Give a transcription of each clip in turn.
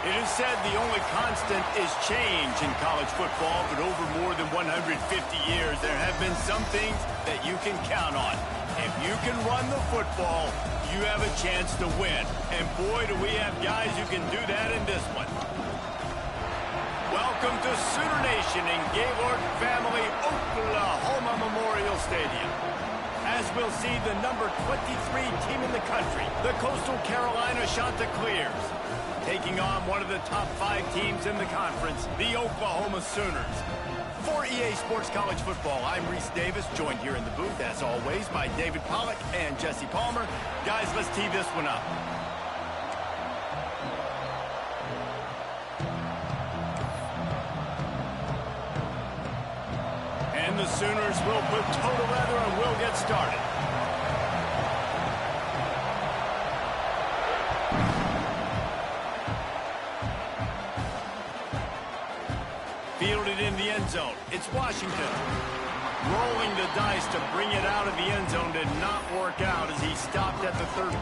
It is said the only constant is change in college football, but over more than 150 years, there have been some things that you can count on. If you can run the football, you have a chance to win. And boy, do we have guys who can do that in this one. Welcome to Sooner Nation in Gaylord Family Oklahoma Memorial Stadium. As we'll see the number 23 team in the country, the Coastal Carolina Chanticleers, taking on one of the top 5 teams in the conference, the Oklahoma Sooners. For EA Sports College Football, I'm Reese Davis, joined here in the booth, as always, by David Pollack and Jesse Palmer. Guys, let's tee this one up. And the Sooners will put total leather and will get started. Fielded in the end zone. It's Washington. Rolling the dice to bring it out of the end zone did not work out as he stopped at the 13.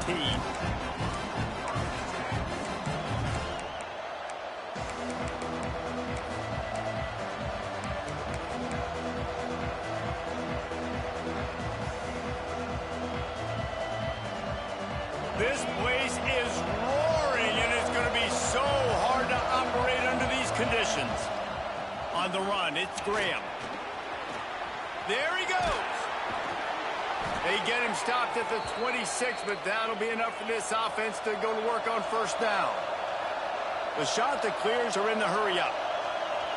This place is roaring, and it's going to be so hard to operate under these conditions. On the run, it's Graham. There he goes. They get him stopped at the 26, but that'll be enough for this offense to go to work on first down. The shot that clears are in the hurry-up.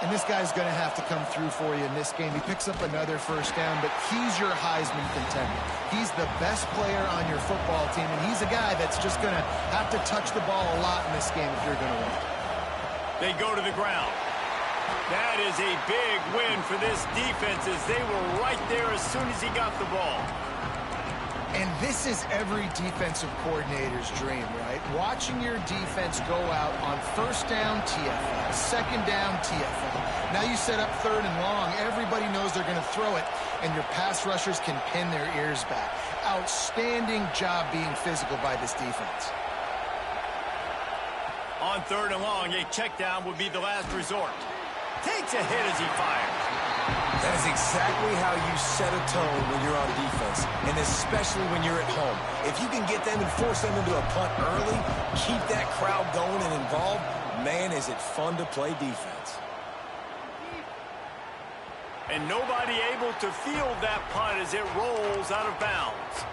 And this guy's going to have to come through for you in this game. He picks up another first down, but he's your Heisman contender. He's the best player on your football team, and he's a guy that's just going to have to touch the ball a lot in this game if you're going to win. They go to the ground. That is a big win for this defense as they were right there as soon as he got the ball. And this is every defensive coordinator's dream, right? Watching your defense go out on first down TFL, second down TFL. Now you set up third and long. Everybody knows they're going to throw it, and your pass rushers can pin their ears back. Outstanding job being physical by this defense. On third and long, a check down would be the last resort. Takes a hit as he fires. That is exactly how you set a tone when you're on defense, and especially when you're at home. If you can get them and force them into a punt early, keep that crowd going and involved, man, is it fun to play defense. And nobody able to field that punt as it rolls out of bounds.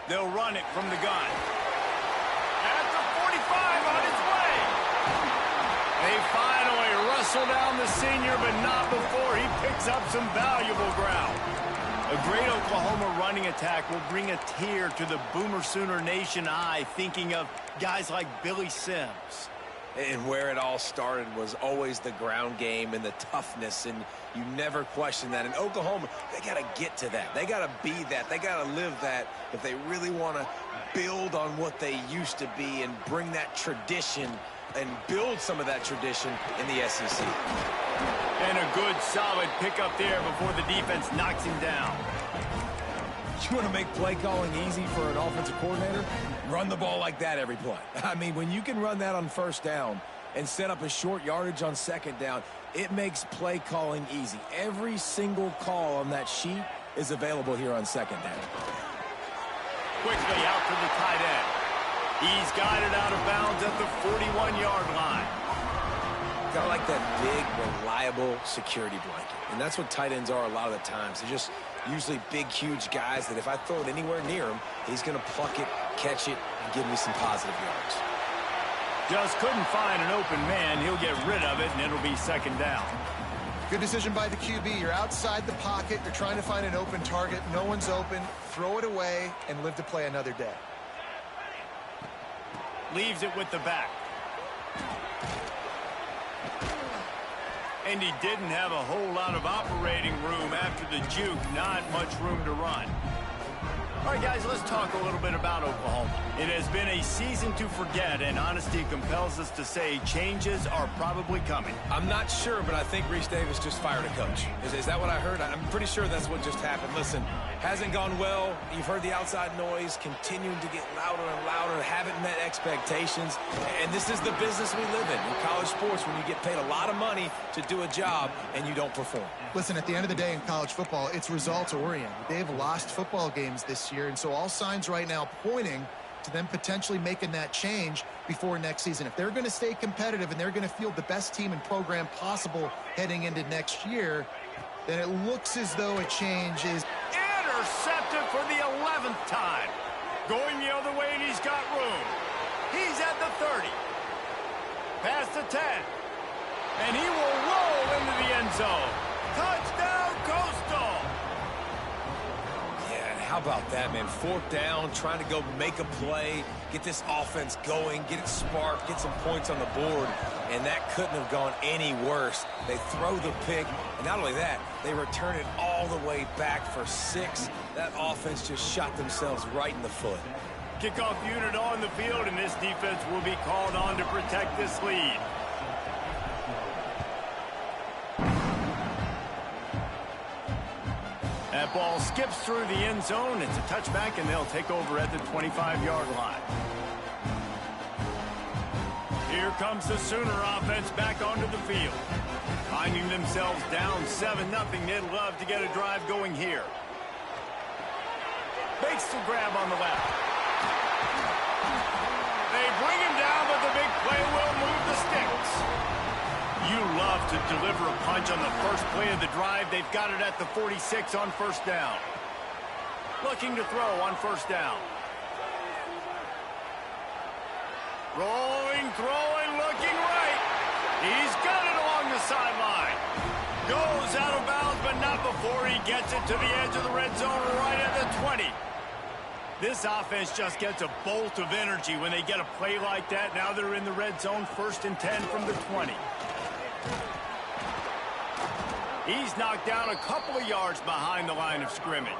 They'll run it from the gun. At the 45 on its way. They finally wrestle down the senior, but not before he picks up some valuable ground. A great Oklahoma running attack will bring a tear to the Boomer Sooner Nation eye, thinking of guys like Billy Sims. And where it all started was always the ground game and the toughness, and you never question that. In Oklahoma, they got to get to that. They got to be that. They got to live that if they really want to build on what they used to be and bring that tradition and build some of that tradition in the SEC. And a good, solid pickup there before the defense knocks him down. You want to make play calling easy for an offensive coordinator? Run the ball like that every play. I mean, when you can run that on first down and set up a short yardage on second down, it makes play calling easy. Every single call on that sheet is available here on second down. Quickly out to the tight end. He's got it out of bounds at the 41-yard line. Kind of like that big, reliable security blanket. And that's what tight ends are a lot of the times. They're just usually big, huge guys that if I throw it anywhere near him, he's going to pluck it, catch it, and give me some positive yards. Just couldn't find an open man. He'll get rid of it, and it'll be second down. Good decision by the QB. You're outside the pocket. You're trying to find an open target. No one's open. Throw it away and live to play another day. Leaves it with the back. And he didn't have a whole lot of operating room after the juke. Not much room to run. All right, guys, let's talk a little bit about Oklahoma. It has been a season to forget, and honesty compels us to say changes are probably coming. I'm not sure, but I think Reese Davis just fired a coach. Is that what I heard? I'm pretty sure that's what just happened. Listen, hasn't gone well. You've heard the outside noise continuing to get louder and louder, haven't met expectations. And this is the business we live in college sports, when you get paid a lot of money to do a job and you don't perform. Listen, at the end of the day in college football, it's results-oriented. They've lost football games this year, and so all signs right now pointing to them potentially making that change before next season. If they're going to stay competitive and they're going to field the best team and program possible heading into next year, then it looks as though a change is intercepted for the 11th time. Going the other way, and he's got room. He's at the 30. Past the 10. And he will roll into the end zone. Touchdown, Coastal! Yeah, and how about that, man? Fourth down, trying to go make a play, get this offense going, get it sparked, get some points on the board, and that couldn't have gone any worse. They throw the pick, and not only that, they return it all the way back for 6. That offense just shot themselves right in the foot. Kickoff unit on the field, and this defense will be called on to protect this lead. That ball skips through the end zone. It's a touchback, and they'll take over at the 25-yard line. Here comes the Sooner offense back onto the field. Finding themselves down 7-0, they'd love to get a drive going here. Makes the grab on the left. They bring him down, but the big play will move the sticks. You love to deliver a punch on the first play of the drive. They've got it at the 46 on first down. Looking to throw on first down. Rolling, throwing, looking right. He's got it along the sideline. Goes out of bounds, but not before he gets it to the edge of the red zone right at the 20. This offense just gets a bolt of energy when they get a play like that. Now they're in the red zone, 1st and 10 from the 20. He's knocked down a couple of yards behind the line of scrimmage.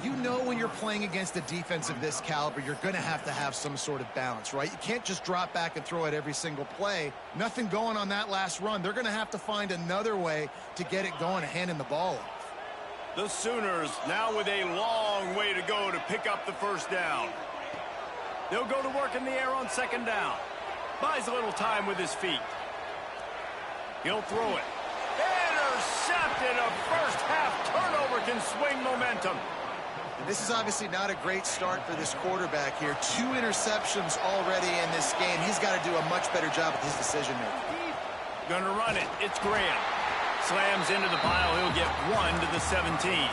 You know when you're playing against a defense of this caliber, you're going to have some sort of balance, right? You can't just drop back and throw it every single play. Nothing going on that last run. They're going to have to find another way to get it going and handing the ball off. The Sooners now with a long way to go to pick up the first down. They'll go to work in the air on 2nd down. Buys a little time with his feet. He'll throw it. Intercepted. A first half turnover can swing momentum. And this is obviously not a great start for this quarterback here. 2 interceptions already in this game. He's got to do a much better job with his decision-making. Gonna run it. It's Graham. Slams into the pile. He'll get 1 to the 17.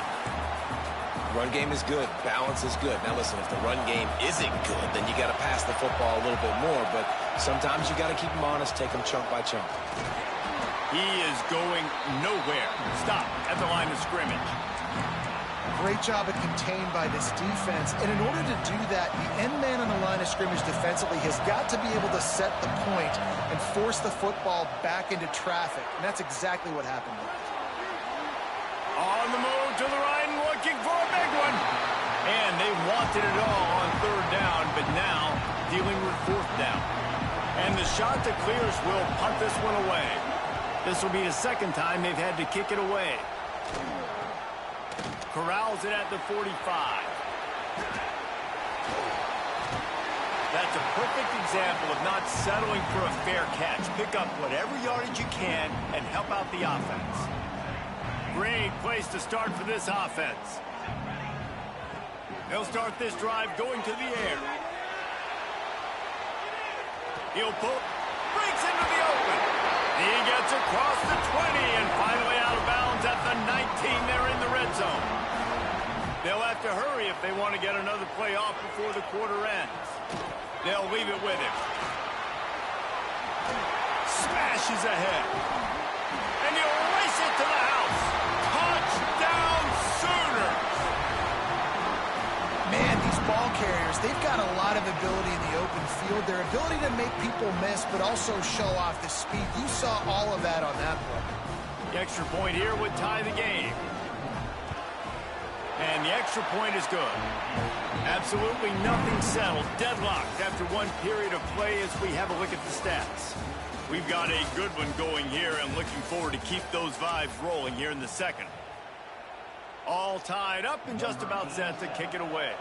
Run game is good. Balance is good. Now listen, if the run game isn't good, then you got to pass the football a little bit more. But sometimes you got to keep them honest, take them chunk by chunk. He is going nowhere. Stop at the line of scrimmage. Great job of contained by this defense. And in order to do that, the end man on the line of scrimmage defensively has got to be able to set the point and force the football back into traffic. And that's exactly what happened there. On the move to the right and looking for a big one. And they wanted it all on 3rd down, but now dealing with 4th down. And the shot that clears will punt this one away. This will be the 2nd time they've had to kick it away. Corrals it at the 45. That's a perfect example of not settling for a fair catch. Pick up whatever yardage you can and help out the offense. Great place to start for this offense. They'll start this drive going to the air. He'll pull, breaks into the open. He gets across the 20 and finally out of bounds at the 19. They're in the red zone. They'll have to hurry if they want to get another play off before the quarter ends. They'll leave it with him. Smashes ahead. And he'll race it to the house. Touchdown Sooners! Man, these ball carriers, they've got a lot of ability in the open field. Their ability to make people miss, but also show off the speed. You saw all of that on that play. The extra point here would tie the game. And the extra point is good. Absolutely nothing settled. Deadlocked after one period of play as we have a look at the stats. We've got a good one going here and looking forward to keep those vibes rolling here in the 2nd. All tied up and just about set to kick it away.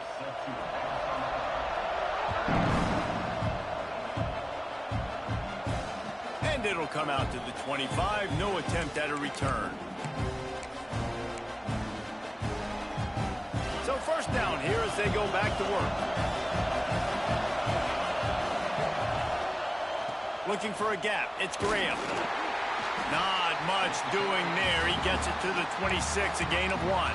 And it'll come out to the 25. No attempt at a return. So 1st down here as they go back to work. Looking for a gap. It's Graham. Not much doing there. He gets it to the 26, a gain of 1.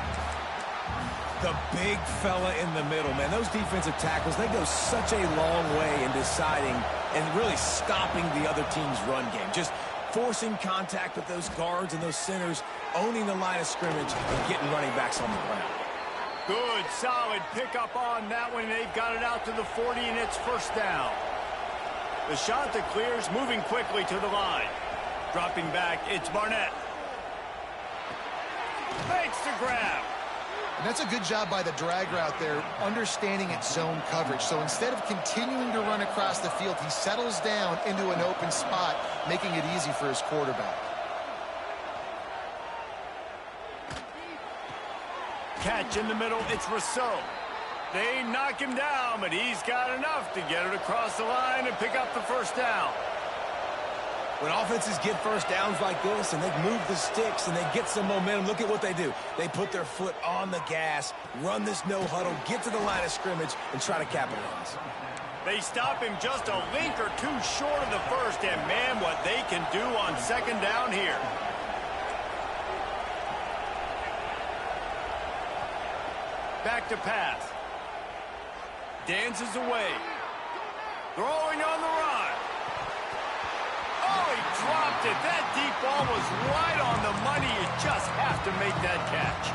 The big fella in the middle, man. Those defensive tackles, they go such a long way in deciding and really stopping the other team's run game. Just forcing contact with those guards and those centers, owning the line of scrimmage, and getting running backs on the ground. Good, solid pickup on that one. They've got it out to the 40, and it's 1st down. The shot that clears, moving quickly to the line. Dropping back, it's Barnett. Makes the grab. And that's a good job by the drag route there, understanding its zone coverage. So instead of continuing to run across the field, he settles down into an open spot, making it easy for his quarterback. Catch in the middle, it's Rousseau. They knock him down, but he's got enough to get it across the line and pick up the first down. When offenses get first downs like this and they move the sticks and they get some momentum, look at what they do. They put their foot on the gas, run this no huddle, get to the line of scrimmage, and try to capitalize. They stop him just a link or two short of the first, and man, what they can do on second down here. Back to pass. Dances away. Throwing on the run. Oh, he dropped it. That deep ball was right on the money. You just have to make that catch.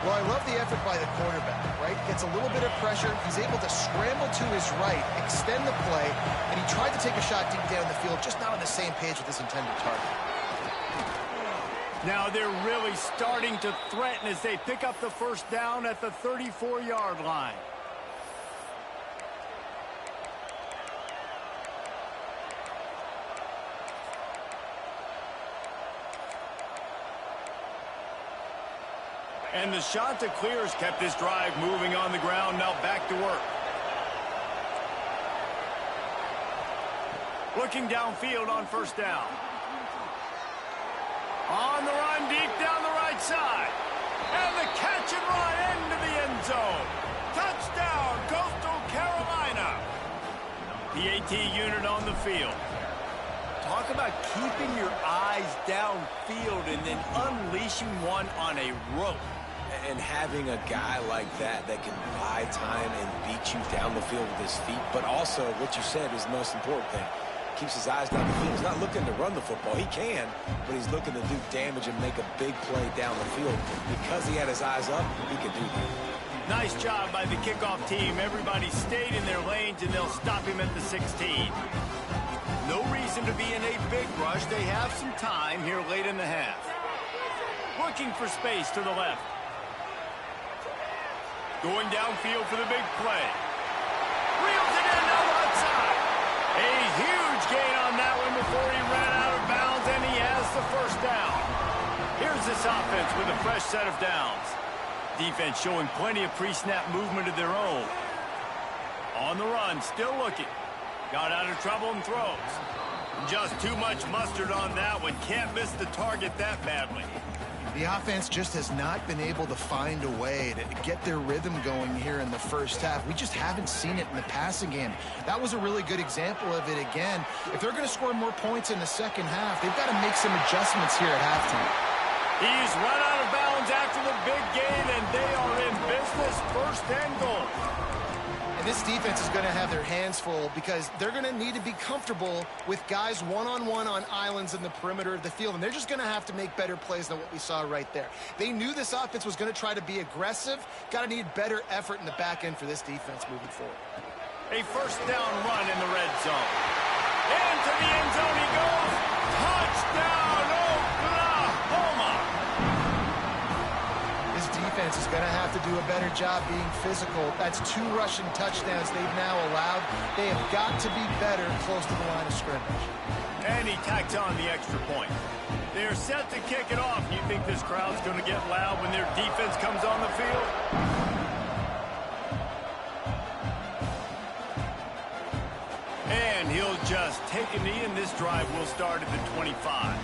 Well, I love the effort by the quarterback, right? Gets a little bit of pressure. He's able to scramble to his right, extend the play, and he tried to take a shot deep down the field, just not on the same page with his intended target. Now they're really starting to threaten as they pick up the first down at the 34-yard line. And the shot to clear has kept this drive moving on the ground. Now back to work. Looking downfield on first down. On the run deep down the right side. And the catch and run into the end zone. Touchdown, Coastal Carolina. The AT unit on the field. Talk about keeping your eyes downfield and then unleashing one on a rope. And having a guy like that that can buy time and beat you down the field with his feet, but also what you said is the most important thing. Keeps his eyes down the field. He's not looking to run the football. He can, but he's looking to do damage and make a big play down the field. Because he had his eyes up, he could do that. Nice job by the kickoff team. Everybody stayed in their lanes, and they'll stop him at the 16. No reason to be in a big rush. They have some time here late in the half. Looking for space to the left. Going downfield for the big play. Reels it in down the left side. A huge gain on that one before he ran out of bounds, and he has the first down. Here's this offense with a fresh set of downs. Defense showing plenty of pre-snap movement of their own. On the run, still looking. Got out of trouble and throws. Just too much mustard on that one. Can't miss the target that badly. The offense just has not been able to find a way to get their rhythm going here in the first half. We just haven't seen it in the passing game. That was a really good example of it again. If they're going to score more points in the second half, they've got to make some adjustments here at halftime. He's run out of bounds after the big gain, and they are in business, first and goal. And this defense is going to have their hands full because they're going to need to be comfortable with guys one-on-one on islands in the perimeter of the field, and they're just going to have to make better plays than what we saw right there. They knew this offense was going to try to be aggressive. Got to need better effort in the back end for this defense moving forward. A first down run in the red zone. Into the end zone he goes. Touchdown, Oklahoma! This defense is going to have to do a better job being physical. That's 2 rushing touchdowns they've now allowed. They have got to be better close to the line of scrimmage. And he tacks on the extra point. They're set to kick it off. You think this crowd's going to get loud when their defense comes on the field? And he'll just take a knee, and this drive will start at the 25.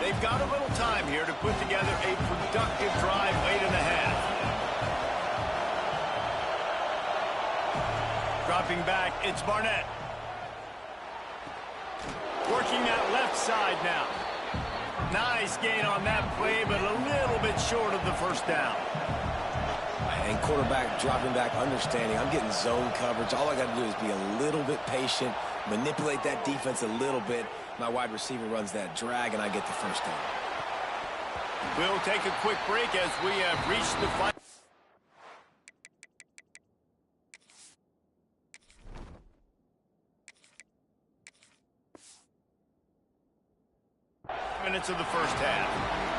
They've got a little time here to put together a productive drive late in the half. Dropping back, it's Barnett. Working that left side now. Nice gain on that play, but a little bit short of the first down. And quarterback dropping back, understanding I'm getting zone coverage. All I got to do is be a little bit patient, manipulate that defense a little bit. My wide receiver runs that drag, and I get the first down. We'll take a quick break as we have reached the final minutes of the first half.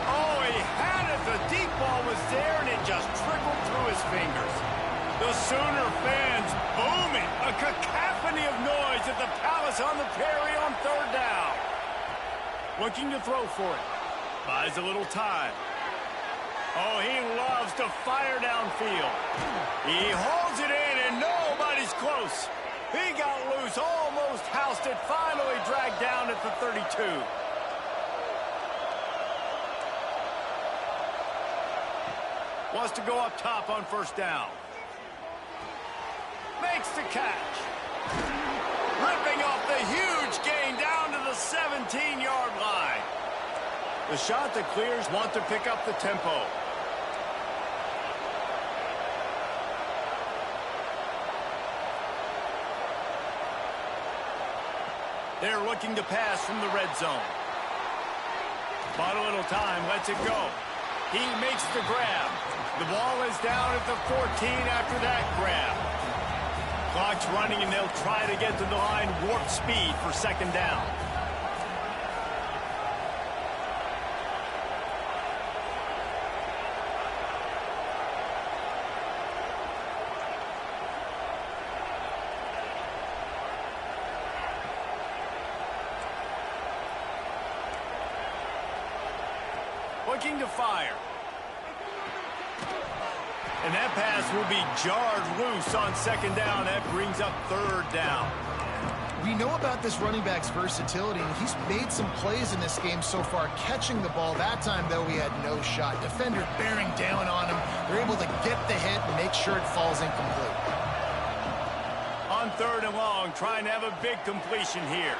Oh, he had it. The deep ball was there, and it just trickled through his fingers. The Sooner fans booming. A cacophony of noise at the Palace on the Prairie on third down. Looking to throw for it. Buys a little time. Oh, he loves to fire downfield. He holds it in, and nobody's close. He got loose, almost housed it, finally dragged down at the 32. Wants to go up top on first down. Makes the catch. Ripping off the huge gain down to the 17-yard line. The shot that clears want to pick up the tempo. They're looking to pass from the red zone. Bought a little time, lets it go. He makes the grab. The ball is down at the 14 after that grab. Clock's running, and they'll try to get to the line warp speed for second down. Looking to fire. And that pass will be jarred loose on second down. That brings up third down. We know about this running back's versatility, and he's made some plays in this game so far, catching the ball. That time, though, he had no shot. Defender bearing down on him. They're able to get the hit and make sure it falls incomplete. On third and long, trying to have a big completion here.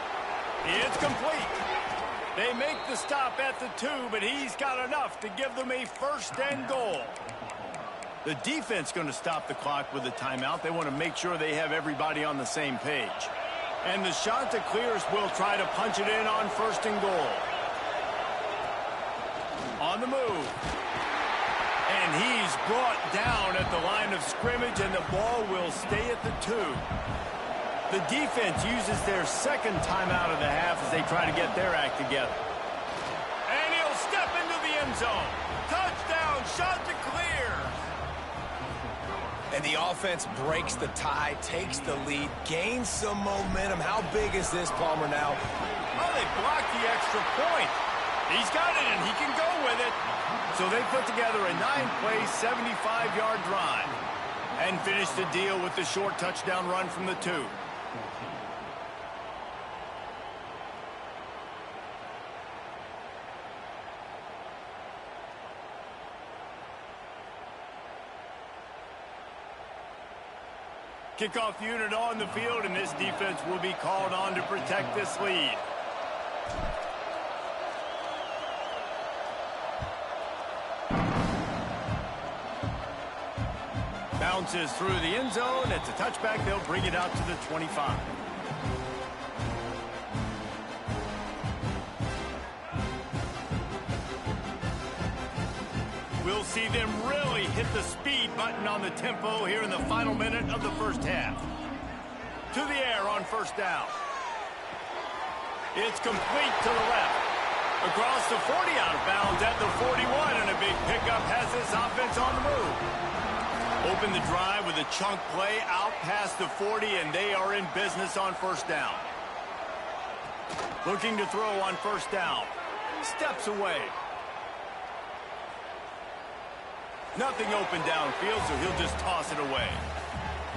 It's complete. They make the stop at the 2, but he's got enough to give them a first and goal. The defense going to stop the clock with a timeout. They want to make sure they have everybody on the same page. And the shot that clears will try to punch it in on first and goal. On the move. And he's brought down at the line of scrimmage, and the ball will stay at the 2. The defense uses their second timeout of the half as they try to get their act together. And he'll step into the end zone. Touchdown, shot to clear. And the offense breaks the tie, takes the lead, gains some momentum. How big is this, Palmer, now? Oh, they blocked the extra point. He's got it, and he can go with it. So they put together a 9-play, 75-yard drive and finish the deal with the short touchdown run from the 2. Kickoff unit on the field, and this defense will be called on to protect this lead. Bounces through the end zone. It's a touchback. They'll bring it out to the 25. We'll see them really hit the speed button on the tempo here in the final minute of the first half. To the air on first down. It's complete to the left. Across the 40, out of bounds at the 41, and a big pickup has this offense on the move. Open the drive with a chunk play out past the 40, and they are in business on first down. Looking to throw on first down. Steps away. Nothing open downfield, so he'll just toss it away.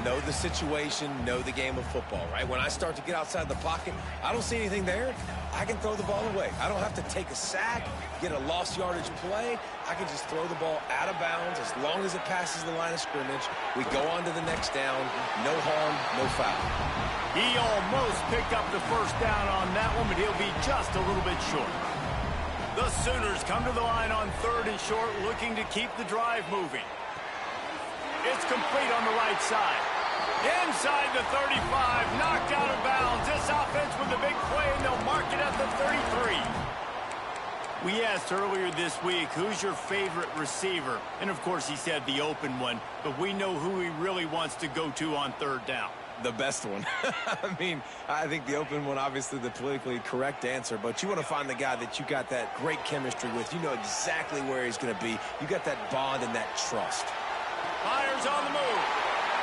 Know the situation, know the game of football, right? When I start to get outside the pocket, I don't see anything there, I can throw the ball away. I don't have to take a sack, get a lost yardage play. I can just throw the ball out of bounds as long as it passes the line of scrimmage. We go on to the next down. No harm, no foul. He almost picked up the first down on that one, but he'll be just a little bit short. The Sooners come to the line on third and short, looking to keep the drive moving. It's complete on the right side. Inside the 35, knocked out of bounds. This offense with a big play, and they'll mark it at the 33. We asked earlier this week, who's your favorite receiver? And, of course, he said the open one, but we know who he really wants to go to on third down. The best one. I mean, I think the open one, obviously the politically correct answer, but you want to find the guy that you got that great chemistry with. You know exactly where he's going to be. You got that bond and that trust. Fires on the move.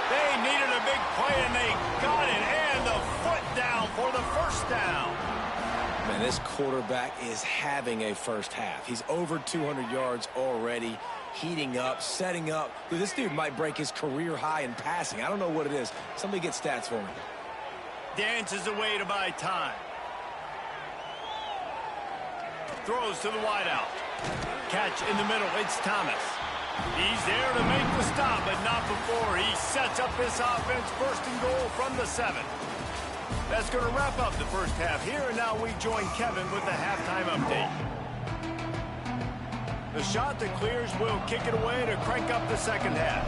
They needed a big play, and they got it, and the foot down for the first down. Man, this quarterback is having a first half. He's over 200 yards already, heating up, setting up. Dude, this dude might break his career high in passing. I don't know what it is. Somebody get stats for me. Dances away to buy time. Throws to the wideout. Catch in the middle. It's Thomas. He's there to make the stop, but not before he sets up this offense. First and goal from the 7. That's going to wrap up the first half here, and now we join Kevin with the halftime update. The shot that clears will kick it away to crank up the second half.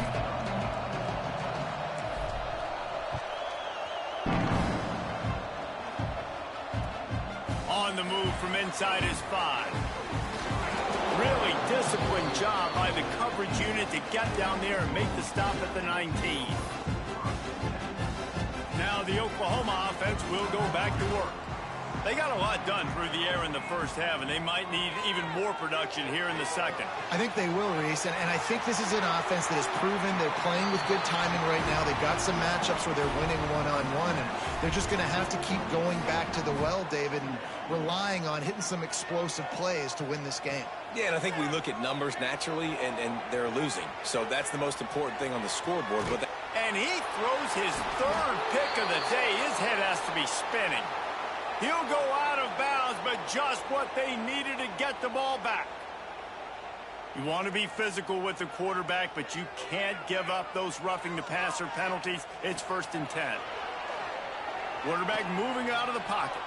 On the move from inside is 5. Really disciplined job by the coverage unit to get down there and make the stop at the 19. Now the Oklahoma offense will go back to work. They got a lot done through the air in the first half, and they might need even more production here in the second. I think they will, Reese, and I think this is an offense that has proven they're playing with good timing right now. They've got some matchups where they're winning one-on-one, and they're just going to have to keep going back to the well, David, and relying on hitting some explosive plays to win this game. Yeah, and I think we look at numbers naturally, and they're losing. So that's the most important thing on the scoreboard. And he throws his 3rd pick of the day. His head has to be spinning. He'll go out of bounds, but just what they needed to get the ball back. You want to be physical with the quarterback, but you can't give up those roughing the passer penalties. It's 1st and 10. Quarterback moving out of the pocket.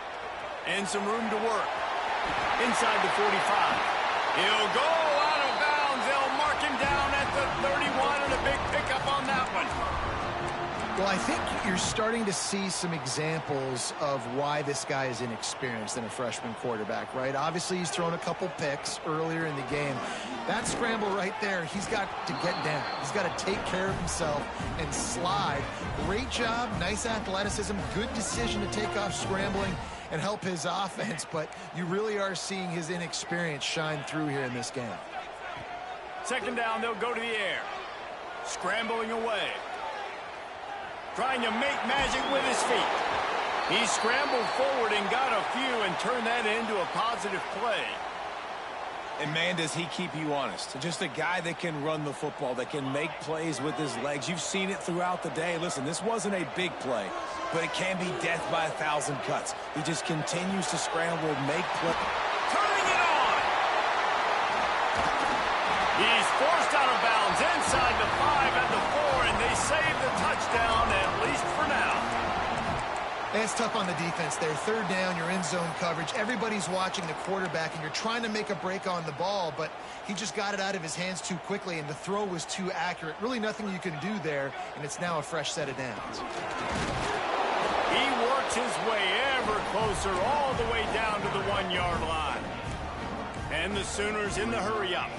And some room to work. Inside the 45. He'll go out of bounds. They'll mark him down at the 31, and a big pickup on that one. Well, I think you're starting to see some examples of why this guy is inexperienced in a freshman quarterback, right? Obviously, he's thrown a couple picks earlier in the game. That scramble right there, he's got to get down. He's got to take care of himself and slide. Great job, nice athleticism, good decision to take off scrambling and help his offense, but you really are seeing his inexperience shine through here in this game. Second down, they'll go to the air. Scrambling away. Trying to make magic with his feet. He scrambled forward and got a few and turned that into a positive play. And, man, does he keep you honest. Just a guy that can run the football, that can make plays with his legs. You've seen it throughout the day. Listen, this wasn't a big play, but it can be death by 1,000 cuts. He just continues to scramble, make plays. Turning it on! He's forced out of bounds inside the 5 and the 4, and they save the touchdown, at least for now. And it's tough on the defense there. 3rd down, you're in zone coverage. Everybody's watching the quarterback, and you're trying to make a break on the ball, but he just got it out of his hands too quickly, and the throw was too accurate. Really nothing you can do there, and it's now a fresh set of downs. He works his way ever closer all the way down to the 1-yard line. And the Sooners in the hurry-up.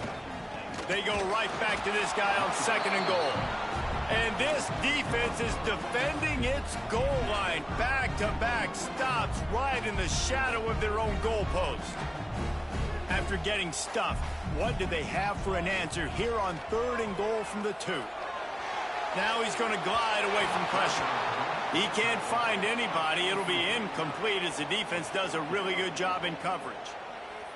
They go right back to this guy on 2nd and goal. And this defense is defending its goal line. Back-to-back stops right in the shadow of their own goalpost. After getting stuffed, what do they have for an answer here on 3rd and goal from the 2? Now he's going to glide away from pressure. He can't find anybody. It'll be incomplete as the defense does a really good job in coverage.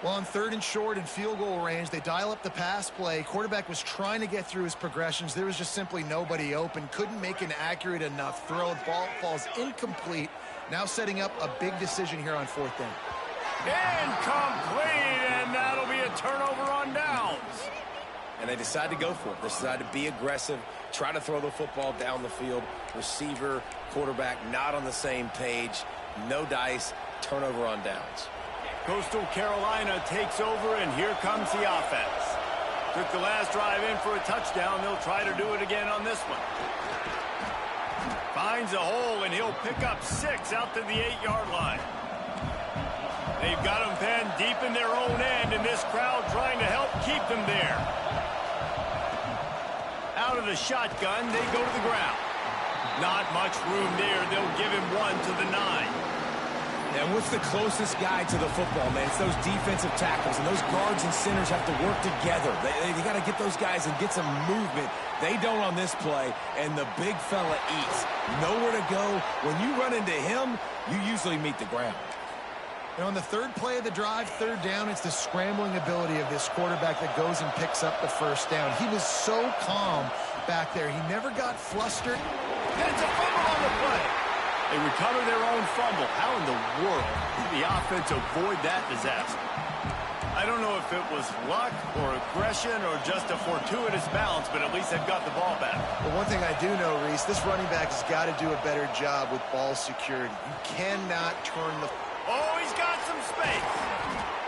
Well, on 3rd and short and field goal range, they dial up the pass play. Quarterback was trying to get through his progressions. There was just simply nobody open. Couldn't make an accurate enough throw. The ball falls incomplete. Now setting up a big decision here on 4th down. Incomplete, and that'll be a turnover on downs. And they decide to go for it. They decide to be aggressive, try to throw the football down the field. Receiver, quarterback, not on the same page. No dice, turnover on downs. Coastal Carolina takes over, and here comes the offense. Took the last drive in for a touchdown. They'll try to do it again on this one. Finds a hole, and he'll pick up 6 out to the 8-yard line. They've got them penned deep in their own end, and this crowd trying to help keep them there. Out of the shotgun, they go to the ground. Not much room there. They'll give him 1 to the 9. And what's the closest guy to the football, man? It's those defensive tackles, and those guards and centers have to work together. They got to get those guys and get some movement. They don't on this play, and the big fella eats. Nowhere to go. When you run into him, you usually meet the ground. And on the third play of the drive, third down, it's the scrambling ability of this quarterback that goes and picks up the first down. He was so calm back there. He never got flustered. And it's a fumble on the play. They recover their own fumble. How in the world did the offense avoid that disaster? I don't know if it was luck or aggression or just a fortuitous bounce, but at least they've got the ball back. But one thing I do know, Reese, this running back has got to do a better job with ball security. You cannot turn the... Oh, he's got some space.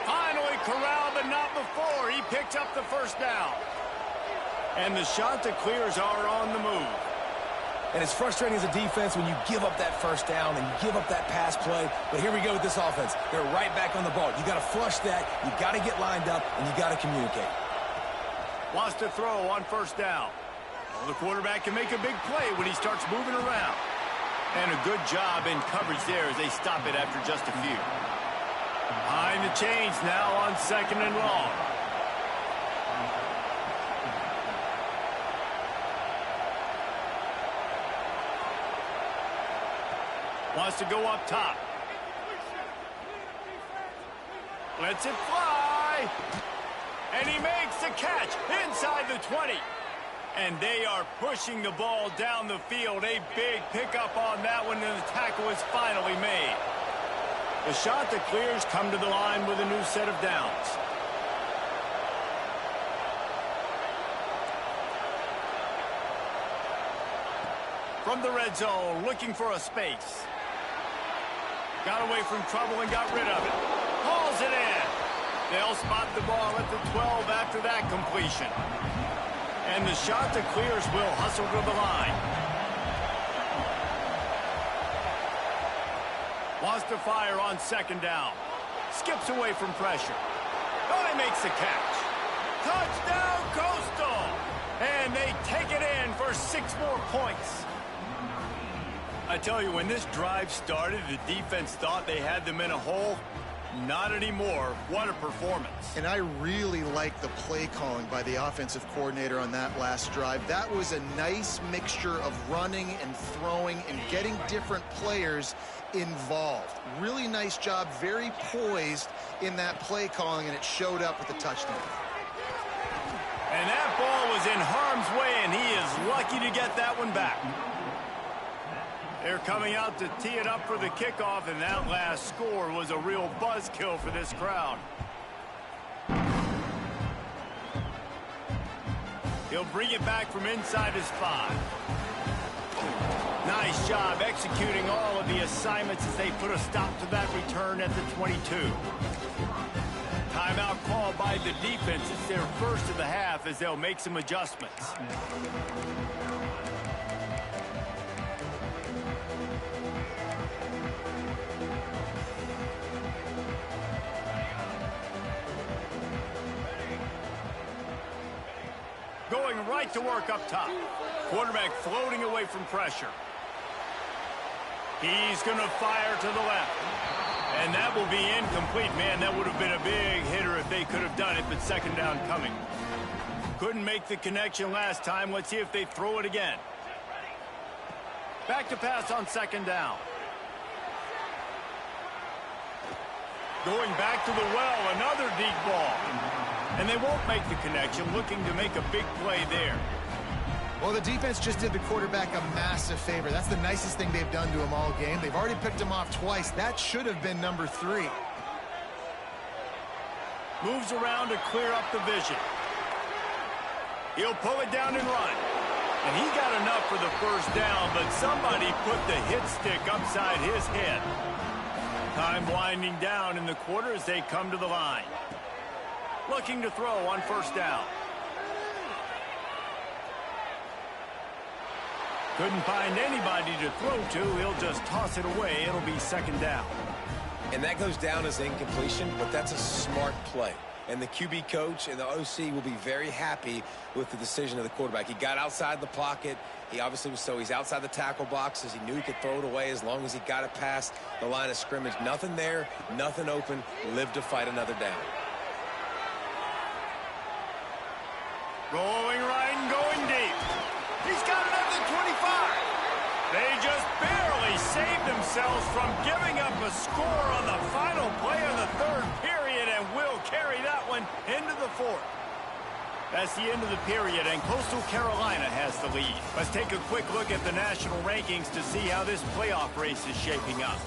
Finally corralled, but not before. He picked up the first down. And the shot that clears are on the move. And it's frustrating as a defense when you give up that first down and you give up that pass play. But here we go with this offense. They're right back on the ball. You got to flush that. You got to get lined up, and you got to communicate. Wants to throw on first down. Well, the quarterback can make a big play when he starts moving around. And a good job in coverage there as they stop it after just a few. Behind the chains now on 2nd and long. Wants to go up top. Lets it fly. And he makes the catch inside the 20. And they are pushing the ball down the field. A big pickup on that one, and the tackle is finally made. The shot that clears come to the line with a new set of downs. From the red zone, looking for a space. Got away from trouble and got rid of it. Hauls it in. They'll spot the ball at the 12 after that completion. And the shot that clears will hustle to the line. Wants to fire on 2nd down. Skips away from pressure. Oh, he makes the catch. Touchdown, Coastal! And they take it in for 6 more points. I tell you, when this drive started, the defense thought they had them in a hole. Not anymore. What a performance. And I really like the play calling by the offensive coordinator on that last drive. That was a nice mixture of running and throwing and getting different players involved. Really nice job, very poised in that play calling, and it showed up with the touchdown. And that ball was in harm's way, and he is lucky to get that one back. They're coming out to tee it up for the kickoff, and that last score was a real buzzkill for this crowd. He'll bring it back from inside his 5. Nice job executing all of the assignments as they put a stop to that return at the 22. Timeout called by the defense. It's their first of the half as they'll make some adjustments. Going right to work up top. Quarterback floating away from pressure. He's going to fire to the left. And that will be incomplete. Man, that would have been a big hitter if they could have done it, but 2nd down coming. Couldn't make the connection last time. Let's see if they throw it again. Back to pass on 2nd down. Going back to the well, another deep ball. And they won't make the connection, looking to make a big play there. Well, the defense just did the quarterback a massive favor. That's the nicest thing they've done to him all game. They've already picked him off twice. That should have been number 3. Moves around to clear up the vision. He'll pull it down and run. And he got enough for the first down, but somebody put the hit stick upside his head. Time winding down in the quarter as they come to the line. Looking to throw on 1st down. Couldn't find anybody to throw to. He'll just toss it away. It'll be 2nd down. And that goes down as incompletion, but that's a smart play. And the QB coach and the OC will be very happy with the decision of the quarterback. He got outside the pocket. He obviously was he's outside the tackle boxes. He knew he could throw it away as long as he got it past the line of scrimmage. Nothing there, nothing open. Live to fight another down. Rolling right and going deep. He's got it at the 25. They just barely save themselves from giving up a score on the final play of the third period and will carry that one into the fourth. That's the end of the period, and Coastal Carolina has the lead. Let's take a quick look at the national rankings to see how this playoff race is shaping up.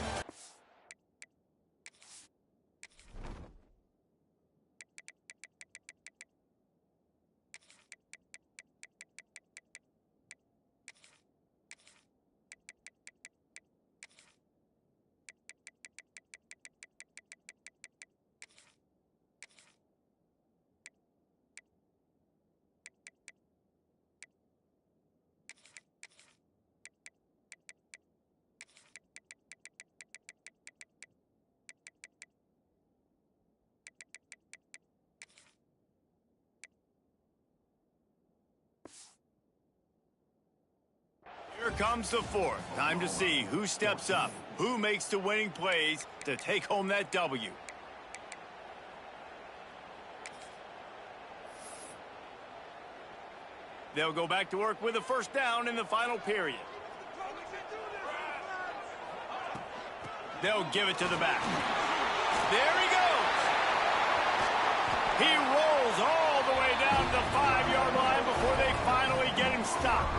Here comes the fourth. Time to see who steps up, who makes the winning plays to take home that W. They'll go back to work with a first down in the final period. They'll give it to the back. There he goes. He rolls all the way down to the 5-yard line before they finally get him stopped.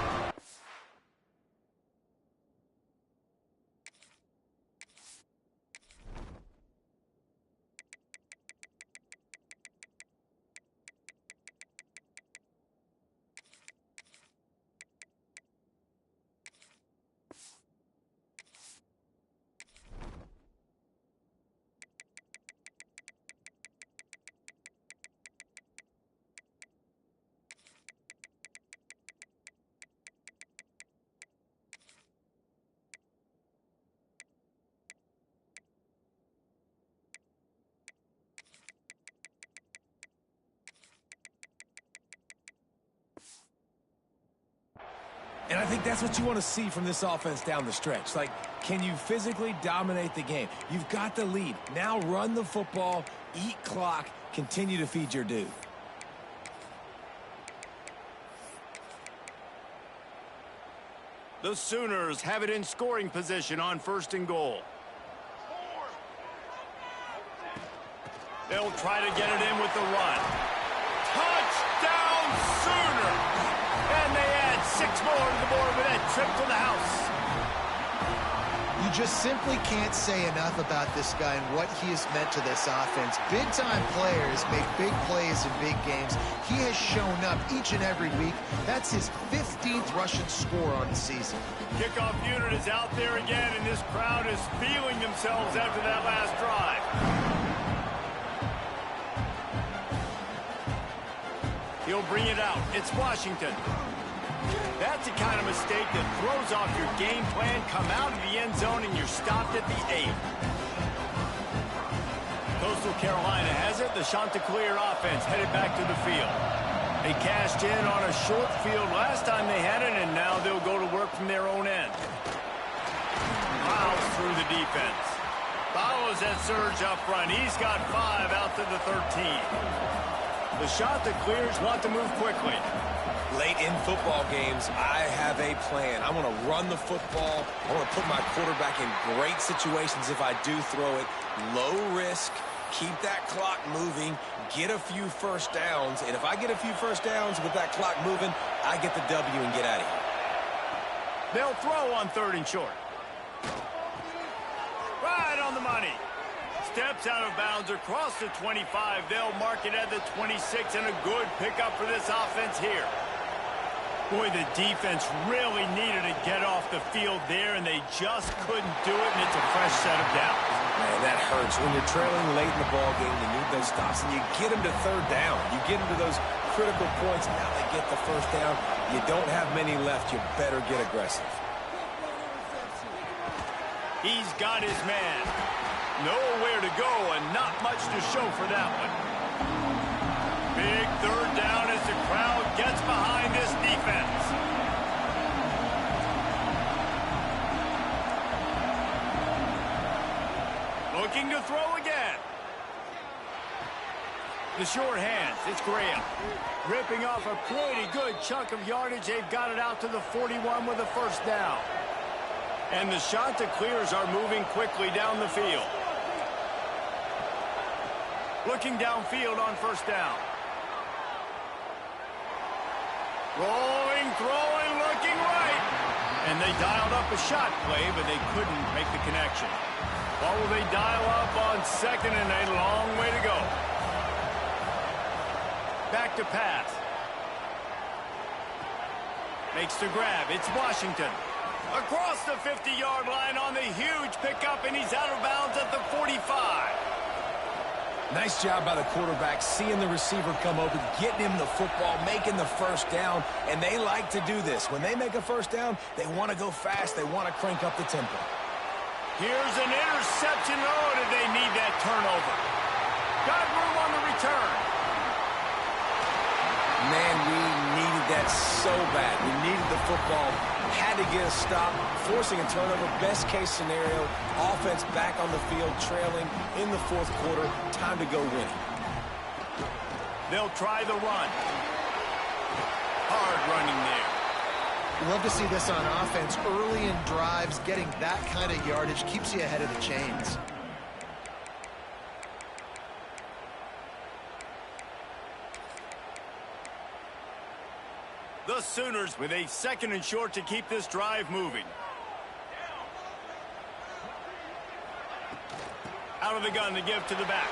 And I think that's what you want to see from this offense down the stretch. Like, can you physically dominate the game? You've got the lead. Now run the football, eat clock, continue to feed your dude. The Sooners have it in scoring position on 1st and goal. They'll try to get it in with the run. Touchdown Sooners! And they add 6 more to the board with that trip to the house. You just simply can't say enough about this guy and what he has meant to this offense. Big-time players make big plays in big games. He has shown up each and every week. That's his 15th rushing score on the season. Kickoff unit is out there again, and this crowd is feeling themselves after that last drive. He'll bring it out. It's Washington. That's the kind of mistake that throws off your game plan. Come out of the end zone and you're stopped at the 8. Coastal Carolina has it. The Chanticleer offense headed back to the field. They cashed in on a short field last time they had it, and now they'll go to work from their own end. Miles through the defense. Follows that surge up front. He's got 5 out to the 13. The Chanticleers want to move quickly. Late in football games, I have a plan. I want to run the football. I want to put my quarterback in great situations if I do throw it. Low risk, keep that clock moving, get a few first downs. And if I get a few first downs with that clock moving, I get the W and get out of here. They'll throw on 3rd and short. Right on the money. Steps out of bounds across the 25. They'll mark it at the 26, and a good pickup for this offense here. Boy, the defense really needed to get off the field there, and they just couldn't do it, and it's a fresh set of downs. Man, that hurts. When you're trailing late in the ball game, you need those stops, and you get them to 3rd down. You get them to those critical points, and now they get the first down. You don't have many left. You better get aggressive. He's got his man. Nowhere to go, and not much to show for that one. Big 3rd down as the crowd gets behind this defense. Looking to throw again. The short hands, it's Graham. Ripping off a pretty good chunk of yardage. They've got it out to the 41 with a first down. And the Chanticleers are moving quickly down the field. Looking downfield on first down. Rolling, throwing, looking right. And they dialed up a shot play, but they couldn't make the connection. What will they dial up on second and a long way to go? Back to pass. Makes the grab. It's Washington. Across the 50-yard line on the huge pickup, and he's out of bounds at the 45. Nice job by the quarterback, seeing the receiver come open, getting him the football, making the first down, and they like to do this. When they make a first down, they want to go fast. They want to crank up the tempo. Here's an interception. Oh, did they need that turnover? Got room on the return. Man, we needed that so bad. We needed the football. Had to get a stop, forcing a turnover. Best case scenario, offense back on the field, trailing in the fourth quarter. Time to go win. They'll try the run. Hard running there. Love to see this on offense. Early in drives, getting that kind of yardage keeps you ahead of the chains. The Sooners with a second and short to keep this drive moving. Out of the gun to give to the back.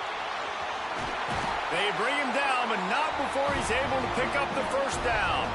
They bring him down, but not before he's able to pick up the first down.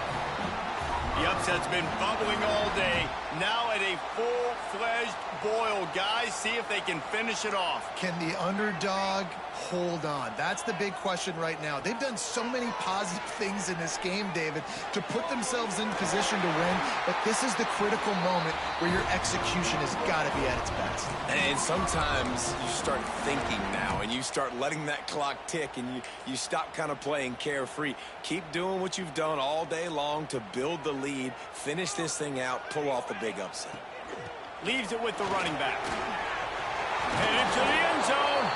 The upset's been bubbling all day. Now at a full-fledged boil. Guys, see if they can finish it off. Can the underdog hold on? That's the big question right now. They've done so many positive things in this game, David, to put themselves in position to win, but this is the critical moment where your execution has got to be at its best. And sometimes you start thinking now, and you start letting that clock tick, and you stop kind of playing carefree. Keep doing what you've done all day long to build the lead, finish this thing out, pull off the big upset. Leaves it with the running back. Headed to the end zone.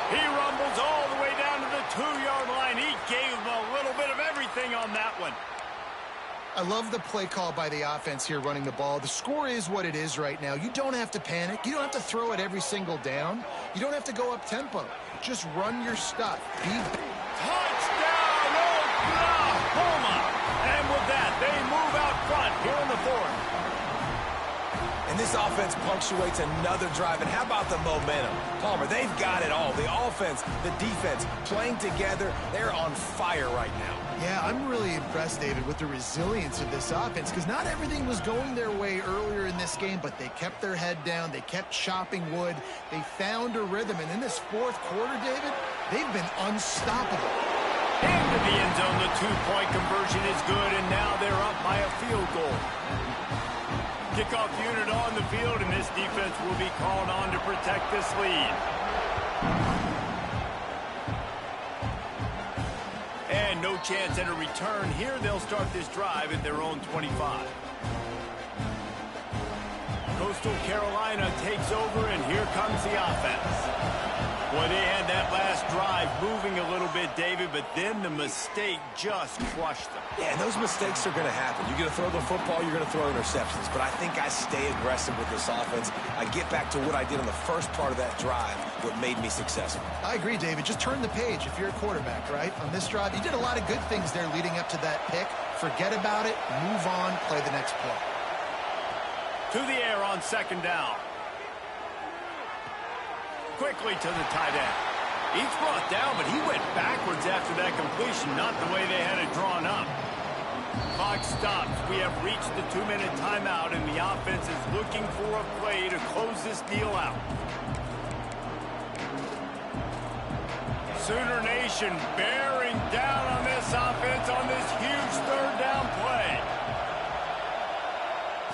He rumbles all the way down to the 2-yard line. He gave him a little bit of everything on that one. I love the play call by the offense here running the ball. The score is what it is right now. You don't have to panic. You don't have to throw it every single down. You don't have to go up tempo. Just run your stuff. Touchdown, Oklahoma! And with that, they move out front here in the fourth. And this offense punctuates another drive. And how about the momentum? Palmer, they've got it all. The offense, the defense, playing together. They're on fire right now. Yeah, I'm really impressed, David, with the resilience of this offense, because not everything was going their way earlier in this game, but they kept their head down. They kept chopping wood. They found a rhythm. And in this fourth quarter, David, they've been unstoppable. Into the end zone, the two-point conversion is good, and now they're up by a field goal. Kickoff unit on the field, and this defense will be called on to protect this lead. And no chance at a return here. They'll start this drive at their own 25. Coastal Carolina takes over, and here comes the offense. Boy, they had that last drive moving a little bit, David, but then the mistake just crushed them. Yeah, and those mistakes are going to happen. You're going to throw the football, you're going to throw interceptions. But I think I stay aggressive with this offense. I get back to what I did on the first part of that drive, what made me successful. I agree, David. Just turn the page if you're a quarterback, right? On this drive, you did a lot of good things there leading up to that pick. Forget about it, move on, play the next play. To the air on second down. Quickly to the tight end. He's brought down, but he went backwards after that completion, not the way they had it drawn up. Clock stops. We have reached the 2-minute timeout, and the offense is looking for a play to close this deal out. Sooner Nation bearing down on this offense on this huge third down play.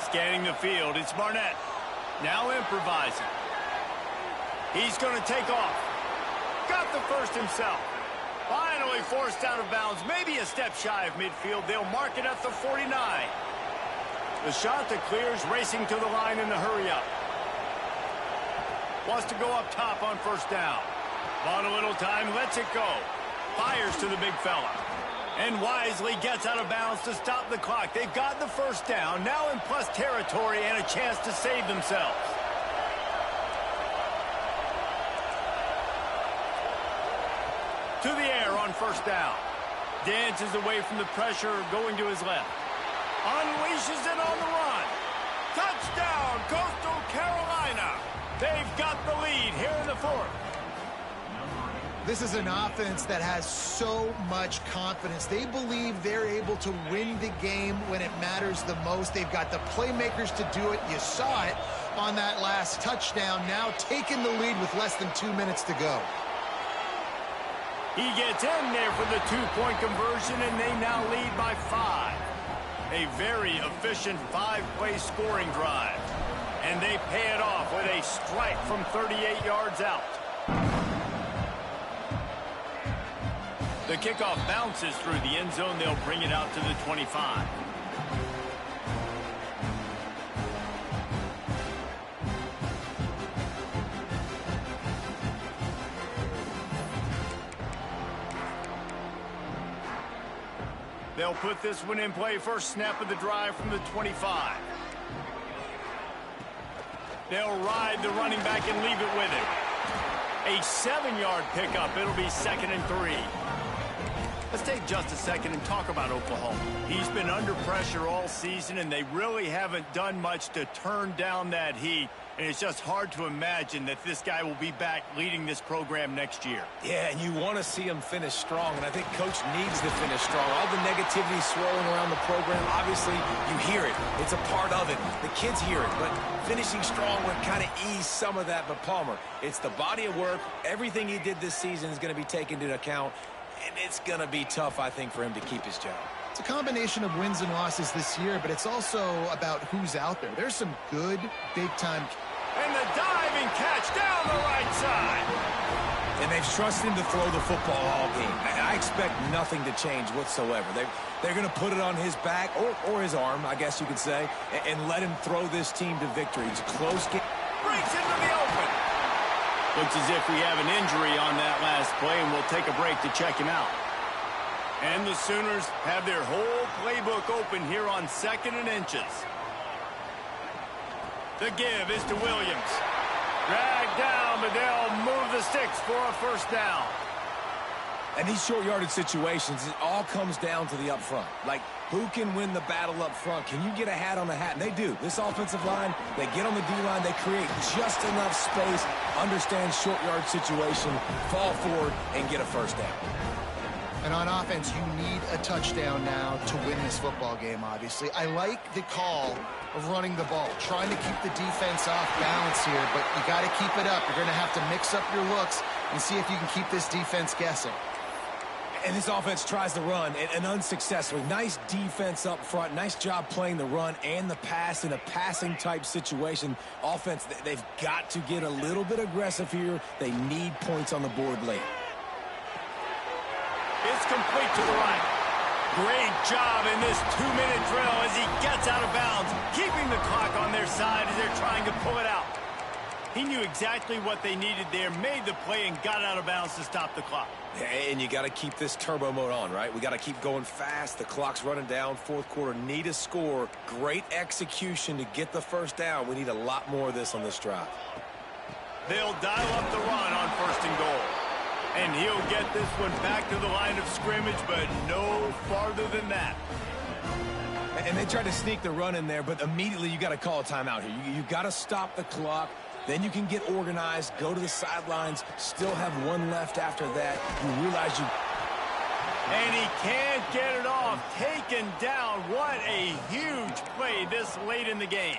Scanning the field, it's Barnett. Now improvising. He's going to take off. Got the first himself. Finally forced out of bounds. Maybe a step shy of midfield. They'll mark it at the 49. The Chanticleers racing to the line in the hurry-up. Wants to go up top on first down. Bought a little time, lets it go. Fires to the big fella. And wisely gets out of bounds to stop the clock. They've got the first down, now in plus territory and a chance to save themselves. To the air on first down. Dances away from the pressure, going to his left. Unleashes it on the run. Touchdown, Coastal Carolina. They've got the lead here in the fourth. This is an offense that has so much confidence. They believe they're able to win the game when it matters the most. They've got the playmakers to do it. You saw it on that last touchdown. Now taking the lead with less than 2 minutes to go. He gets in there for the two-point conversion, and they now lead by 5. A very efficient 5-play scoring drive. And they pay it off with a strike from 38 yards out. The kickoff bounces through the end zone. They'll bring it out to the 25. They'll put this one in play. First snap of the drive from the 25. They'll ride the running back and leave it with him. A 7-yard pickup. It'll be 2nd and 3. Let's take just a second and talk about Oklahoma. He's been under pressure all season, and they really haven't done much to turn down that heat. And it's just hard to imagine that this guy will be back leading this program next year. Yeah, and you want to see him finish strong, and I think Coach needs to finish strong. All the negativity swirling around the program, obviously, you hear it. It's a part of it. The kids hear it, but finishing strong would kind of ease some of that. But Palmer, it's the body of work. Everything he did this season is going to be taken into account, and it's going to be tough, I think, for him to keep his job. It's a combination of wins and losses this year, but it's also about who's out there. There's some good, big-time. And the diving catch down the right side. And they've trusted him to throw the football all game. I expect nothing to change whatsoever. They're going to put it on his back, or his arm, I guess you could say, and let him throw this team to victory. It's a close game. Breaks into the open. Looks as if we have an injury on that last play, and we'll take a break to check him out. And the Sooners have their whole playbook open here on 2nd and inches. The give is to Williams. Dragged down, but they'll move the sticks for a first down. And these short yardage situations, it all comes down to the up front. Like, who can win the battle up front? Can you get a hat on the hat? And they do. This offensive line, they get on the D-line, they create just enough space, understand short yard situation, fall forward, and get a first down. And on offense, you need a touchdown now to win this football game, obviously. I like the call of running the ball, trying to keep the defense off balance here, but you got to keep it up. You're going to have to mix up your looks and see if you can keep this defense guessing. And this offense tries to run, and unsuccessfully. Nice defense up front. Nice job playing the run and the pass in a passing-type situation. Offense, they've got to get a little bit aggressive here. They need points on the board late. It's complete to the right. Great job in this 2-minute drill as he gets out of bounds, keeping the clock on their side as they're trying to pull it out. He knew exactly what they needed there, made the play, and got out of bounds to stop the clock. And you got to keep this turbo mode on, right? We got to keep going fast. The clock's running down. Fourth quarter, need a score. Great execution to get the first down. We need a lot more of this on this drive. They'll dial up the run on 1st and goal. And he'll get this one back to the line of scrimmage, but no farther than that. And they tried to sneak the run in there, but immediately you got to call a timeout here. You got to stop the clock. Then you can get organized, go to the sidelines, still have one left after that. You realize you... And he can't get it off. Taken down. What a huge play this late in the game.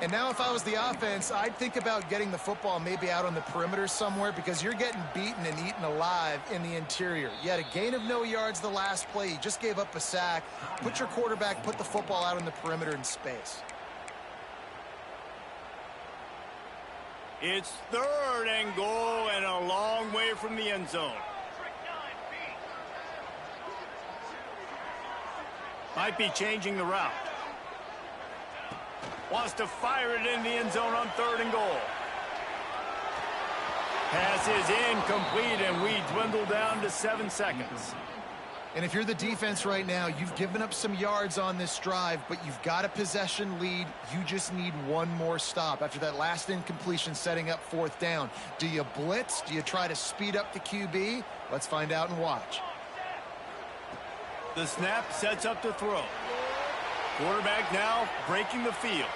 And now if I was the offense, I'd think about getting the football maybe out on the perimeter somewhere because you're getting beaten and eaten alive in the interior. You had a gain of no yards the last play. You just gave up a sack. Put your quarterback, put the football out on the perimeter in space. It's 3rd and goal and a long way from the end zone. Might be changing the route. Wants to fire it in the end zone on 3rd and goal. Pass is incomplete, and we dwindle down to 7 seconds. And if you're the defense right now, you've given up some yards on this drive, but you've got a possession lead. You just need one more stop after that last incompletion setting up fourth down. Do you blitz? Do you try to speed up the QB? Let's find out and watch. The snap sets up to throw. Quarterback now breaking the field.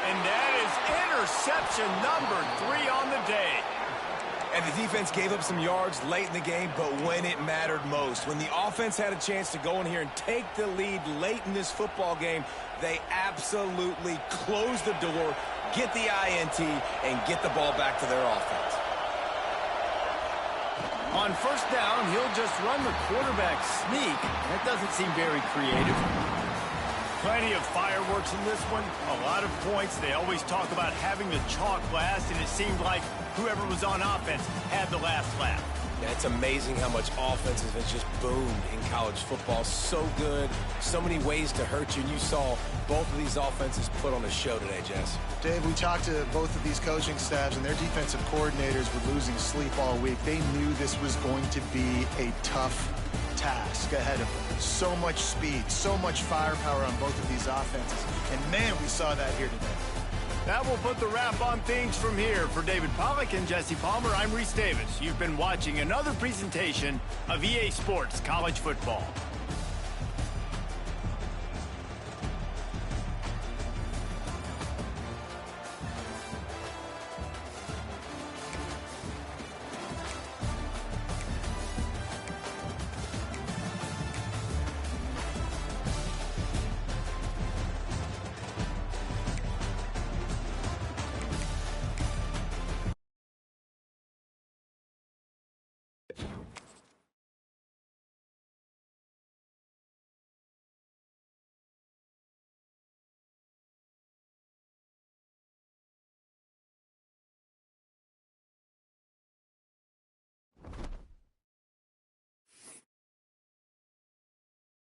And that is interception number 3 on the day. And the defense gave up some yards late in the game, but when it mattered most, when the offense had a chance to go in here and take the lead late in this football game, they absolutely closed the door, get the INT, and get the ball back to their offense. On first down, he'll just run the quarterback sneak. That doesn't seem very creative. Plenty of fireworks in this one. A lot of points. They always talk about having the chalk last, and it seemed like whoever was on offense had the last laugh. Yeah, it's amazing how much offense has just boomed in college football. So good, so many ways to hurt you, and you saw both of these offenses put on a show today, Jess. Dave, we talked to both of these coaching staffs, and their defensive coordinators were losing sleep all week. They knew this was going to be a tough task ahead of them. So much speed, so much firepower on both of these offenses. And, man, we saw that here today. That will put the wrap on things from here. For David Pollack and Jesse Palmer, I'm Reese Davis. You've been watching another presentation of EA Sports College Football.